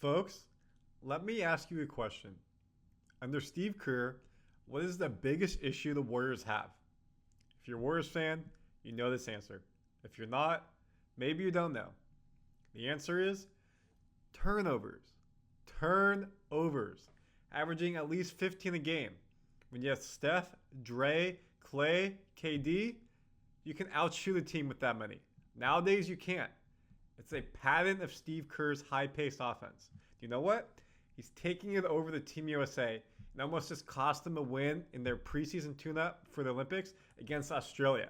Folks, let me ask you a question. Under Steve Kerr, what is the biggest issue the Warriors have? If you're a Warriors fan, you know this answer. If you're not, maybe you don't know. The answer is turnovers. Turnovers. Averaging at least 15 a game. When you have Steph, Dre, Clay, KD, you can outshoot a team with that many. Nowadays, you can't. It's a pattern of Steve Kerr's high-paced offense. Do you know what? He's taking it over to Team USA and almost just cost them a win in their preseason tune-up for the Olympics against Australia.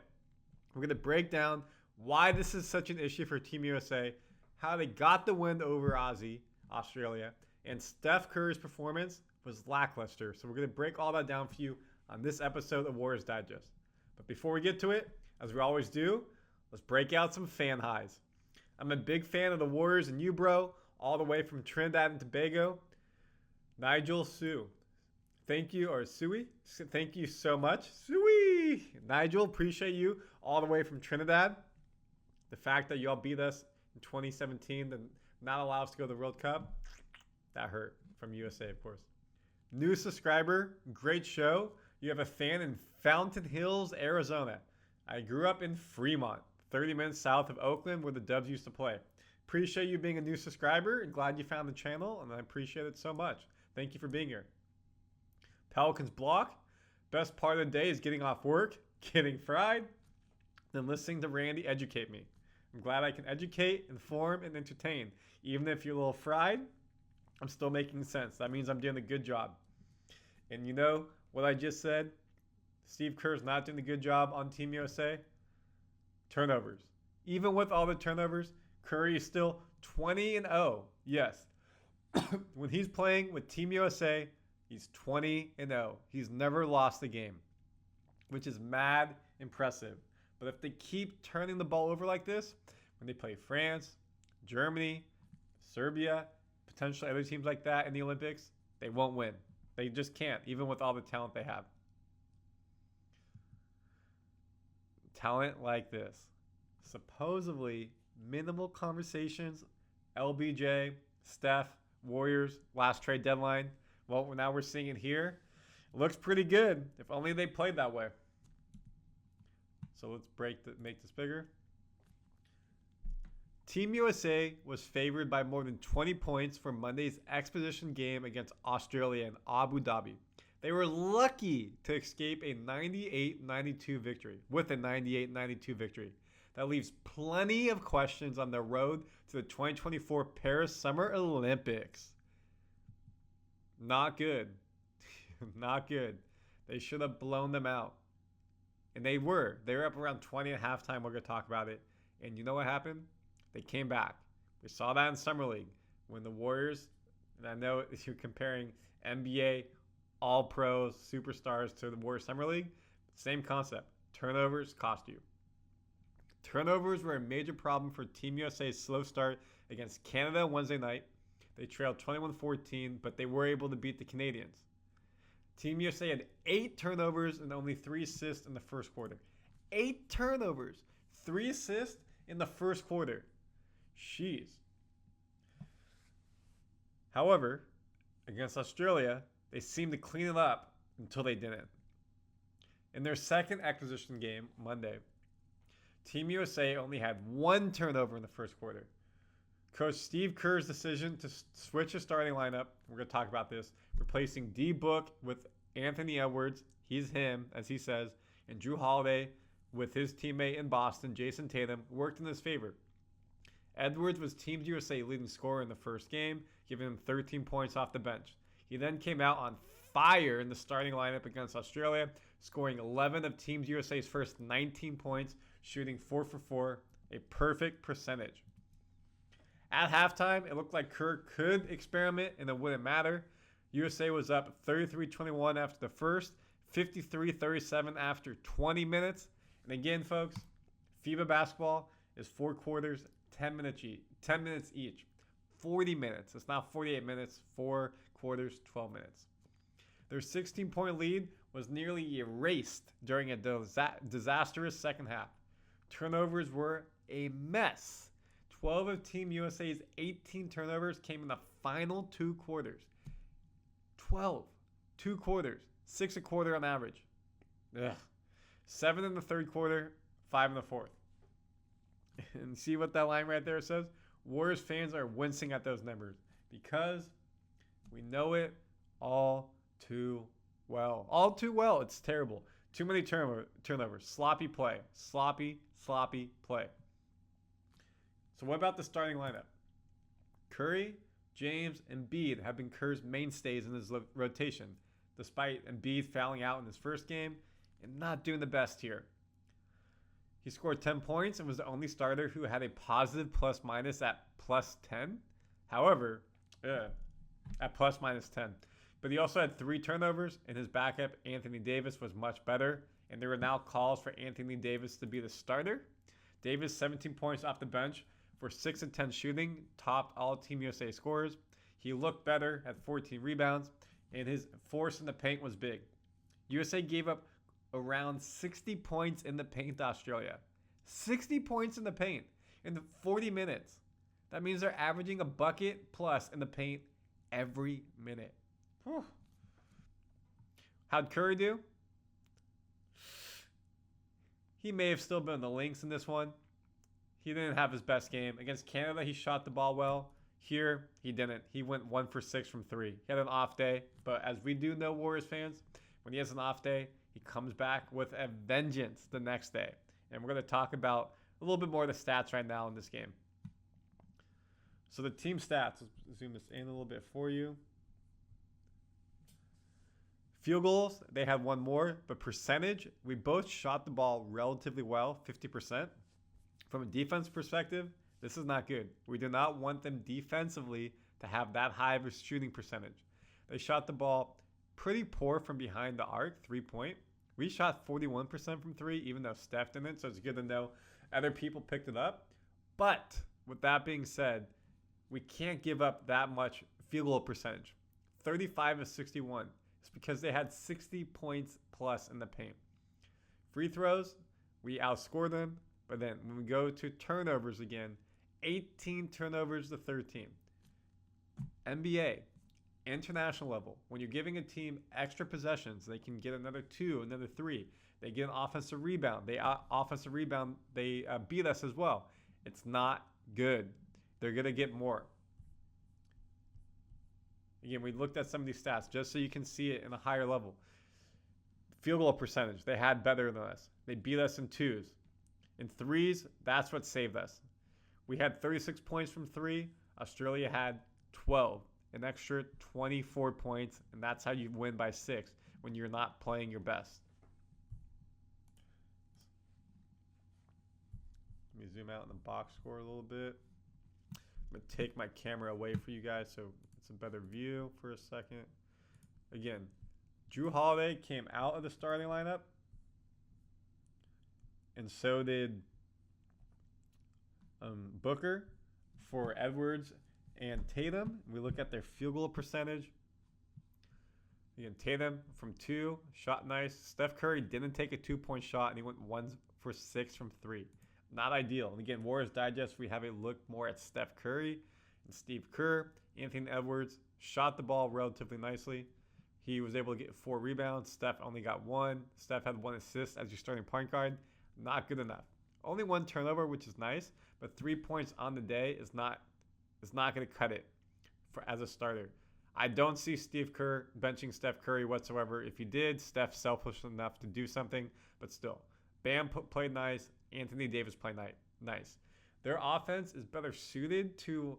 We're going to break down why this is such an issue for Team USA, how they got the win over Australia, and Steph Curry's performance was lackluster. So we're going to break all that down for you on this episode of Warriors Digest. But before we get to it, as we always do, let's break out some fan highs. I'm a big fan of the Warriors and you, bro, all the way from Trinidad and Tobago. Nigel Sue. Thank you, or Sui. Thank you so much. Sui! Nigel, appreciate you all the way from Trinidad. The fact that y'all beat us in 2017 and not allow us to go to the World Cup, that hurt from USA, of course. New subscriber, great show. You have a fan in Fountain Hills, Arizona. I grew up in Fremont, 30 minutes south of Oakland, where the Dubs used to play. Appreciate you being a new subscriber and glad you found the channel, and I appreciate it so much. Thank you for being here. Pelicans block. Best part of the day is getting off work, getting fried, then listening to Randy educate me. I'm glad I can educate, inform, and entertain. Even if you're a little fried, I'm still making sense. That means I'm doing a good job. And you know what I just said? Steve Kerr's not doing a good job on Team USA. Turnovers. Even with all the turnovers, Curry is still 20-0. Yes. When he's playing with Team USA, he's 20-0. He's never lost a game, which is mad impressive. But if they keep turning the ball over like this, when they play France, Germany, Serbia, potentially other teams like that in the Olympics, they won't win. They just can't, even with all the talent they have. Talent like this. Supposedly minimal conversations. LBJ, Steph, Warriors, last trade deadline. Well, now we're seeing it here. It looks pretty good. If only they played that way. So let's make this bigger. Team USA was favored by more than 20 points for Monday's exhibition game against Australia in Abu Dhabi. They were lucky to escape a 98-92 victory, with a 98-92 victory. That leaves plenty of questions on the road to the 2024 Paris Summer Olympics. Not good. Not good. They should have blown them out. And they were. They were up around 20 at halftime. We're going to talk about it. And you know what happened? They came back. We saw that in Summer League when the Warriors, and I know you're comparing NBA all-pros, superstars to the Warriors Summer League. Same concept. Turnovers cost you. Turnovers were a major problem for Team USA's slow start against Canada Wednesday night. They trailed 21-14, but they were able to beat the Canadians. Team USA had 8 turnovers and only 3 assists in the first quarter. 8 turnovers, 3 assists in the first quarter. Jeez. However, against Australia, they seemed to clean it up until they didn't. In their second acquisition game, Monday, Team USA only had 1 turnover in the first quarter. Coach Steve Kerr's decision to switch his starting lineup, we're going to talk about this, replacing D Book with Anthony Edwards, he's him, as he says, and Drew Holiday with his teammate in Boston, Jason Tatum, worked in his favor. Edwards was Team USA leading scorer in the first game, giving him 13 points off the bench. He then came out on fire in the starting lineup against Australia, scoring 11 of Team USA's first 19 points, shooting 4 for 4, a perfect percentage. At halftime, it looked like Kerr could experiment and it wouldn't matter. USA was up 33-21 after the first, 53-37 after 20 minutes. And again, folks, FIBA basketball is 4 quarters, 10 minutes each. 40 minutes. It's not 48 minutes, 4 quarters, 12 minutes. Their 16-point lead was nearly erased during a disastrous second half. Turnovers were a mess. 12 of Team USA's 18 turnovers came in the final 2 quarters. 12. 2 quarters. 6 a quarter on average. Ugh. 7 in the third quarter, 5 in the fourth. And see what that line right there says? Warriors fans are wincing at those numbers because we know it all too well. All too well. It's terrible. Too many turnovers. Sloppy play. Sloppy play. So what about the starting lineup? Curry, James, and Embiid have been Kerr's mainstays in his rotation, despite Embiid fouling out in his first game and not doing the best here. He scored 10 points and was the only starter who had a positive plus-minus at plus 10. However, at plus-minus 10. But he also had 3 turnovers, and his backup, Anthony Davis, was much better. And there were now calls for Anthony Davis to be the starter. Davis, 17 points off the bench for 6 and 10 shooting, topped all Team USA scorers. He looked better at 14 rebounds, and his force in the paint was big. USA gave up around 60 points in the paint to Australia. 60 points in the paint in 40 minutes. That means they're averaging a bucket plus in the paint every minute. Whew. How'd Curry do? He may have still been in the links in this one. He didn't have his best game. Against Canada, he shot the ball well. Here, he didn't. He went 1 for 6 from 3. He had an off day, but as we do know, Warriors fans, when he has an off day, he comes back with a vengeance the next day. And we're going to talk about a little bit more of the stats right now in this game. So the team stats, let's zoom this in a little bit for you. Field goals, they had 1 more, but percentage, we both shot the ball relatively well, 50%. From a defense perspective, this is not good. We do not want them defensively to have that high of a shooting percentage. They shot the ball pretty poor from behind the arc, 3-point. We shot 41% from 3, even though Steph didn't, so it's good to know other people picked it up. But with that being said, we can't give up that much field goal percentage. 35 of 61. It's because they had 60 points plus in the paint. Free throws, we outscored them, but then when we go to turnovers again, 18 turnovers to 13. NBA, international level, when you're giving a team extra possessions, they can get another 2, another 3. They get an offensive rebound. They beat us as well. It's not good. They're going to get more. Again, we looked at some of these stats just so you can see it in a higher level. Field goal percentage, they had better than us. They beat us in 2s. In 3s, that's what saved us. We had 36 points from 3. Australia had 12. An extra 24 points, and that's how you win by 6 when you're not playing your best. Let me zoom out in the box score a little bit. I'm going to take my camera away for you guys so it's a better view for a second. Again, Drew Holiday came out of the starting lineup, and so did Booker for Edwards and Tatum. We look at their field goal percentage. Again, Tatum from 2, shot nice. Steph Curry didn't take a 2-point shot, and he went 1 for 6 from 3. Not ideal. And again, Warriors Digest, we have a look more at Steph Curry and Steve Kerr. Anthony Edwards shot the ball relatively nicely. He was able to get 4 rebounds. Steph only got 1. Steph had 1 assist as your starting point guard. Not good enough. Only 1 turnover, which is nice, but 3 points on the day is not going to cut it as a starter. I don't see Steve Kerr benching Steph Curry whatsoever. If he did, Steph's selfish enough to do something, but still. Bam played nice. Anthony Davis played nice. Their offense is better suited to,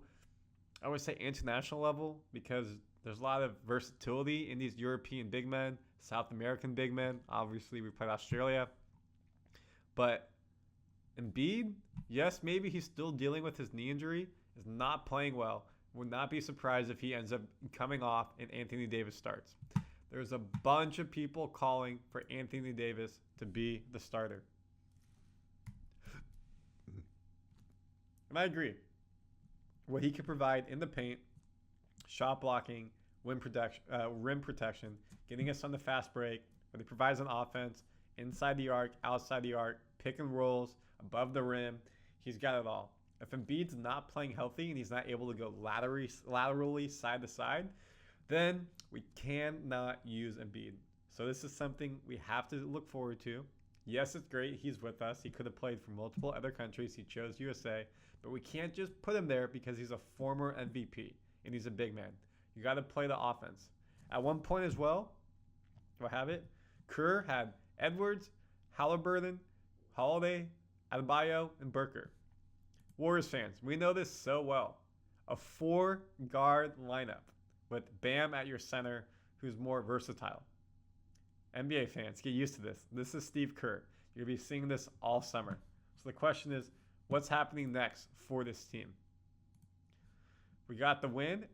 I would say, international level because there's a lot of versatility in these European big men, South American big men. Obviously, we played Australia. But Embiid, yes, maybe he's still dealing with his knee injury, is not playing well. Would not be surprised if he ends up coming off and Anthony Davis starts. There's a bunch of people calling for Anthony Davis to be the starter. And I agree. What he could provide in the paint, shot blocking, rim protection, getting us on the fast break, what he provides on offense, inside the arc, outside the arc, pick and rolls, above the rim. He's got it all. If Embiid's not playing healthy and he's not able to go laterally side to side, then we cannot use Embiid. So this is something we have to look forward to. Yes, it's great. He's with us. He could have played for multiple other countries. He chose USA. But we can't just put him there because he's a former MVP and he's a big man. You got to play the offense. At one point as well, do I have it? Kerr had Edwards, Halliburton, Holiday, Adebayo, and Booker. Warriors fans, we know this so well. A 4-guard lineup with Bam at your center, who's more versatile. NBA fans, get used to this. This is Steve Kerr. You're going to be seeing this all summer. So the question is, what's happening next for this team? We got the win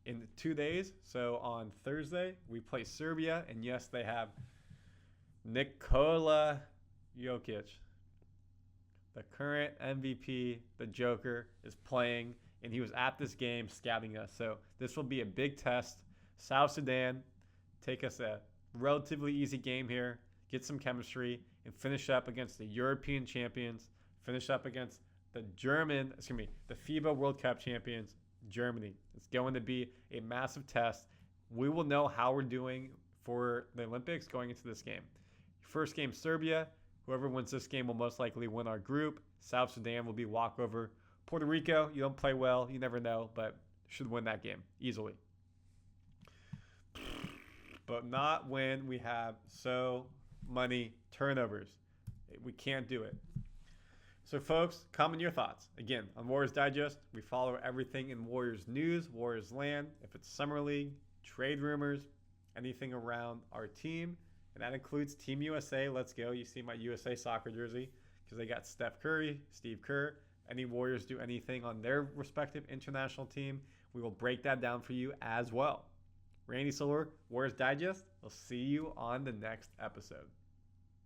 in 2 days. So on Thursday, we play Serbia. And yes, they have Nikola Jokic. The current MVP, the Joker, is playing. And he was at this game scouting us. So this will be a big test. South Sudan, take us a relatively easy game here, get some chemistry, and finish up against the European champions, finish up against the FIBA World Cup champions, Germany. It's going to be a massive test. We will know how we're doing for the Olympics going into this game. First game, Serbia. Whoever wins this game will most likely win our group. South Sudan will be walkover. Puerto Rico, you don't play well, you never know, but should win that game easily. But not when we have so many turnovers. We can't do it. So, folks, comment your thoughts. Again, on Warriors Digest, we follow everything in Warriors news, Warriors land. If it's Summer League, trade rumors, anything around our team. And that includes Team USA. Let's go. You see my USA soccer jersey because they got Steph Curry, Steve Kerr. Any Warriors do anything on their respective international team, we will break that down for you as well. Randy Solar, Warriors Digest. We'll see you on the next episode.